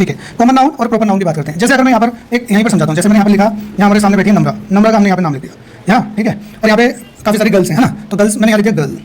ठीक है, common noun और प्रॉपर नाउन की बात करते हैं। जैसे अगर मैं यहाँ पर एक यहीं पर समझाता हूँ, जैसे मैंने यहाँ पर लिखा, यहाँ हमारे सामने बैठी है नम्रा, नम्रा का हमने यहाँ पे नाम लिख दिया यहाँ, ठीक है, और यहाँ पे काफ़ी सारी गर्ल्स हैं, है ना, तो गर्ल्स मैंने यहाँ लिख दिया गर्ल,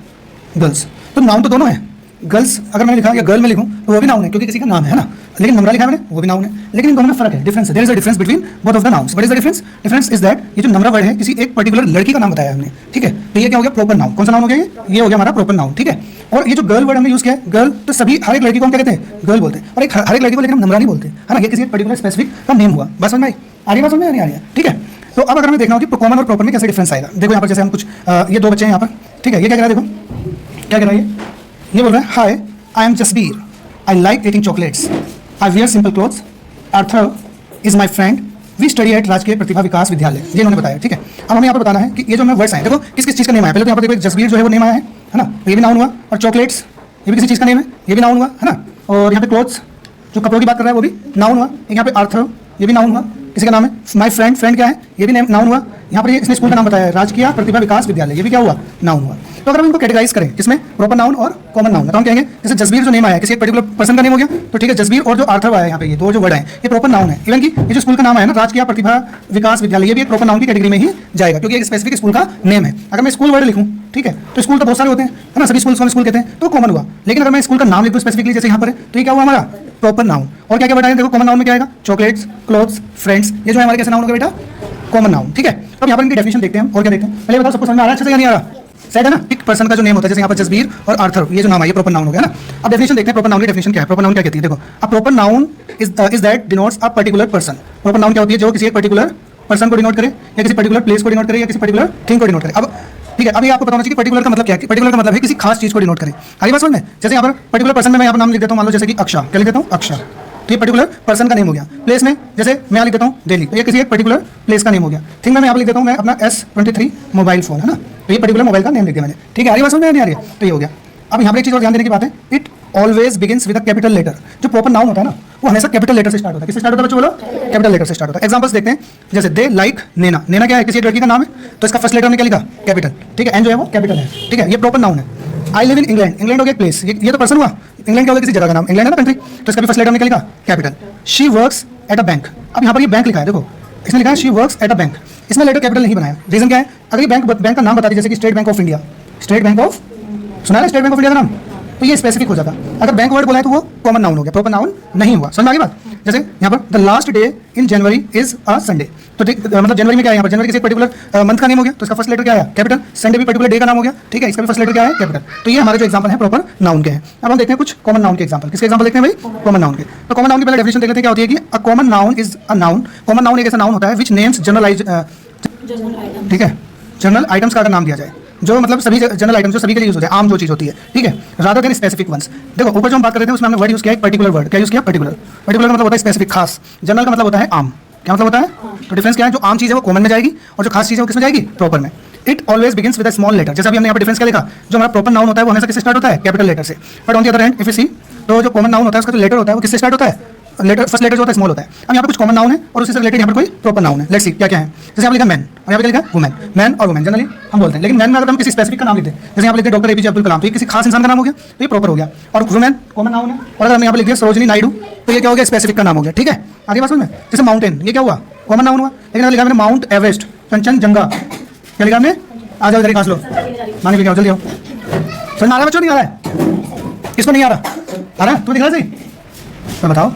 गर्ल्स, तो नाउन तो दोनों है। गर्ल्स अगर मैंने लिखा या गर्ल में लिखूँ तो वो भी नाउन है क्योंकि किसी का नाम है ना, लेकिन नम्रा लिखा है मैंने वो भी नाउन है, लेकिन इन दोनों में फर्क है, डिफरेंस है, there is a difference between both of the nouns. What is the difference? Difference is that ये जो नम्रा वर्ड है किसी एक पर्टिकुलर लड़की का नाम बताया हमने, ठीक है, तो ये क्या हो गया? Proper noun. कौन सा नाउन हो गया? ये हो गया हमारा प्रॉपर नाउन, ठीक है। और ये जो गर्ल वर्ड हमने यूज किया है, गर्ल, तो सभी हर एक लड़की को हम क्या कहते हैं? गर्ल बोलते हैं, और एक हर एक लड़की को लेकिन हम नम्रा नहीं बोलते, है ना, ये किसी एक पर्टिकुलर स्पेसिफिक का नेम हुआ। बस समझ में आई? आ रही बात समझ में नहीं आ रही है? ठीक है, तो अब अगर हमें देखना हो कि कॉमन और प्रॉपर में कैसे डिफरेंस आएगा, देखो यहाँ पर जैसे हम कुछ ये दो बच्चे हैं यहाँ पर, ठीक है, ये क्या कह रहा है? देखो क्या कह रहा है, ये बोल रहा है hi I am Jasbir, I like eating chocolates, I wear simple clothes, Arthur is my friend, we study at Rajkiya Pratibha विकास विद्यालय। ये इन्होंने बताया, ठीक है। अब हमें यहाँ पर बताना है कि ये जो हमें वर्ड्स आए, देखो किस किस चीज़ का नेम आया। पहले तो यहाँ पर देखो जसबीर जो है वो नेम आया है ना, ये भी नाउन हुआ, और चॉकलेट्स ये भी किसी चीज़ का नेम है, ये भी नाउन हुआ, है ना, और यहाँ पे क्लोथ्स जो कपड़ों की बात कर रहा है वो भी नाउन हुआ, यहाँ पे आर्थर ये भी नाउन हुआ, किसी का नाम है। माई फ्रेंड, फ्रेंड क्या है? ये भी नाउन हुआ। यहाँ पर ये इसने स्कूल का नाम बताया राजकीय प्रतिभा विकास विद्यालय, ये भी क्या हुआ? नाउन हुआ। तो अगर हम इनको कैटेगराइज करें किसमें? प्रॉपर नाउन और कॉमन नाउन, तो हम कहेंगे जैसे जसबीर जो नेम आया किसी एक पर्टिकुलर पर्सन का नेम हो गया, तो ठीक है, जसबीर और जो आर्थर आया यहाँ पे ये दो जो वर्ड है ये प्रॉपर नाउन है। इवन कि ये जो स्कूल का नाम है ना राजकीय प्रतिभा विकास विद्यालय, ये भी एक प्रॉपर नाउन की कैटेगरी में ही जाएगा क्योंकि एक स्पेसिफिक स्कूल का नेम है। अगर मैं स्कूल वर्ड लिखूँ, ठीक है, तो स्कूल तो बहुत सारे होते हैं, है ना, सभी स्कूल स्कूल कहते हैं, तो कॉमन हुआ। लेकिन अगर मैं स्कूल का नाम लिख दूँ स्पेसिफिकली जैसे यहाँ पर, तो ये क्या हुआ हमारा? Proper noun. और क्या क्या बताया? देखो कॉमन नाउन में क्या आएगा? चॉकलेट्स, क्लोथ्स, फ्रेंड्स, ये जो है हमारे कैसे नाउन होगा बेटा? कॉमन नाउन, ठीक है। अब यहाँ पर इनकी डेफिनेशन देखते हैं और क्या देखते हैं। पहले बताओ सबको समझ में आ रहा है अच्छे से या नहीं आ रहा? सेट है ना, एक पर्सन का जो नेम होता है, जैसे यहाँ पर जसबीर और आर्थर, ये जो नाम है ये प्रॉपर नाउन हो गया ना। अब डेफिनेशन देखते हैं प्रॉपर नाउन की डेफिनेशन क्या है। प्रॉपर नाउन क्या कहती है? देखो, a proper noun is that denotes a particular person. Proper noun क्या होती है? जो किसी एक पर्टिकुलर पर्सन को डिनोट करे, या किसी पर्टिकुलर प्लेस को डिनोट करे, या किसी पर्टिकुलर थिंग को डिनोट करे। अब ठीक है, अभी आपको बताना चाहिए कि पर्टिकुलर का मतलब क्या है। पर्टिकुलर का मतलब है किसी खास चीज को डिनोट करे। आगे बात समझ में? जैसे यहाँ पर पर्टिकुलर पर्सन में मैं यहाँ पर नाम लिख देता हूँ, मान लो जैसे कि अक्षा, क्या लिख देता हूँ? अक्षा, तो ये पर्टिकुलर पर्सन का नेम हो गया। प्लेस में जैसे मैं लिख देता हूँ दिल्ली, तो ये किसी एक पर्टिकुलर प्लेस का नेम हो गया। थिंग में मैं यहाँ पर लिख देता हूँ मैं अपना S23 मोबाइल फोन, है ना, तो ये पर्टिकुलर मोबाइल का नेम लिख दिया मैंने, ठीक है। आ रही बात समझ में नहीं आ रही है? तो ये हो गया। अब यहाँ पर एक चीज़ और ध्यान देने की बात है, it always begins with a capital letter. जो प्रॉपर नाउन होता है ना वो हमेशा कैपिटल लेटर से स्टार्ट होता है। किससे स्टार्ट होता है बच्चों? बोलो, कैपिटल लेटर से स्टार्ट होता है। एग्जांपल्स देखते हैं, जैसे दे लाइक नैना, नैना क्या है? किसी एक लड़की का नाम है, तो इसका फर्स्ट लेटर में क्या लिखा? कैपिटल, ठीक है, एन जो है वो कैपिटल है, ठीक है, ये प्रॉपर नाउन है। I live in England, England हो गया प्लेस, ये तो पर्सन हुआ। इंग्लैंड क्या होगा? किसी जगह का नाम, इंग्लैंड है ना कंट्री, तो इसका भी फर्स्ट लेटर में क्या लिखा? Capital. She works at a bank, अब यहाँ पर ये बैंक लिखा है, देखो इसमें लिखा है she works at a bank, इसमें लेटर कैपिटल नहीं बनाया। रीजन क्या है? अगर ये बैंक का नाम बता दी, जैसे कि state bank of India, state bank of, सुना है स्टेट बैंक ऑफ इंडिया का नाम, तो ये स्पेसिफिक हो जाता। अगर बैंक वर्ड बोला है तो वो कॉमन नाउन हो गया, प्रॉपर नाउन नहीं हुआ। समझ में आ गई बात? जैसे यहाँ पर the last day in January is a Sunday, तो मतलब जनवरी में क्या है? यहाँ पर जनवरी किसी पर्टिकुलर मंथ का नेम हो गया, तो इसका फर्स्ट लेटर क्या है? कैपिटल। संडे भी पर्टिकुलर डे का नाम हो गया, ठीक है, इसका भी फर्स्ट लेटर क्या है? कैपिटल। तो ये हमारे जो एग्जांपल है प्रॉपर नाउन के हैं। अब हम देखते हैं कुछ कॉमन नाउन के एग्जांपल। किसके एग्जांपल देखते हैं भाई? कॉमन नाउन के। तो कॉमन नाउन की पहले डेफिनेशन देख लेते हैं क्या होती है कि a common noun is a noun. Common noun एक ऐसा नाउन होता है विच नेम्स जनरलाइज, ठीक है, जनरल आइटम्स का अगर नाम दिया जाए, जो मतलब सभी जनरल आइटम्स जो सभी के लिए यूज होते हैं, आम जो चीज होती है, ठीक है, रादर देन स्पेसिफिक वंस। देखो ऊपर जो हम बात कर रहे थे उसमें हमने वर्ड यूज किया है पर्टिकुलर वर्ड, क्या यूज किया? पर्टिकुलर। पर्टिकुलर का मतलब होता है स्पेसिफिक, खास। जनरल का मतलब होता है आम। क्या मतलब होता है? तो डिफरेंस क्या है? जो आम चीज है वो कॉमन में जाएगी और जो खास चीज है वो किसमें जाएगी? प्रॉपर में। It always begins with a small letter, जैसे अभी हमने यहाँ पर डिफरेंस क्या लिखा, जो हमारा प्रॉपर नाउन होता है वो हमेशा किससे स्टार्ट होता है? कैपिटल लेटर से। But on the other hand if you see, तो जो कॉमन नाउन होता है उसका जो लेटर होता है वो किससे स्टार्ट होता है? लेटर, फर्स्ट लेटर जो होता है स्मॉल होता है। अब यहाँ पर कुछ कॉमन नाउन है और उसी से रिलेटेड यहाँ पर कोई प्रॉपर नाउन है। लेट्स सी क्या क्या है। जैसे यहाँ पर लिखा मैन, और यहाँ पर लिखा वुमेन, मैन और वुमेन जनरली हम बोलते हैं, लेकिन मैन में अगर हम किसी स्पेसिफिक का नाम लिखते हैं, जैसे यहाँ पर लिखते हैं डॉक्टर APJ अब्दुल कलाम, तो ये किसी खास इंसान का नाम हो गया, तो ये प्रॉपर हो गया। और वुमेन कॉमन नाउन है, और अगर हमने यहाँ पर लिख दिया सरोजिनी नायडू, तो ये क्या हो गया? स्पेसिफिक का नाम हो गया, ठीक है। आगे बात समझ में? जैसे माउंटेन, ये क्या हुआ? कॉमन नाउन हुआ। लेकिन अगर लिखा मैंने माउंट एवरेस्ट, कंचनजंगा, क्या लिखा हमने? आ जाओ इधर खास लो, मानी भी जल्दी आओ। समझ में आ रहा है बच्चों? नहीं आ रहा है? किसको नहीं आ रहा? आ रहा है? तुम दिख रहा है सही? तो बताओ।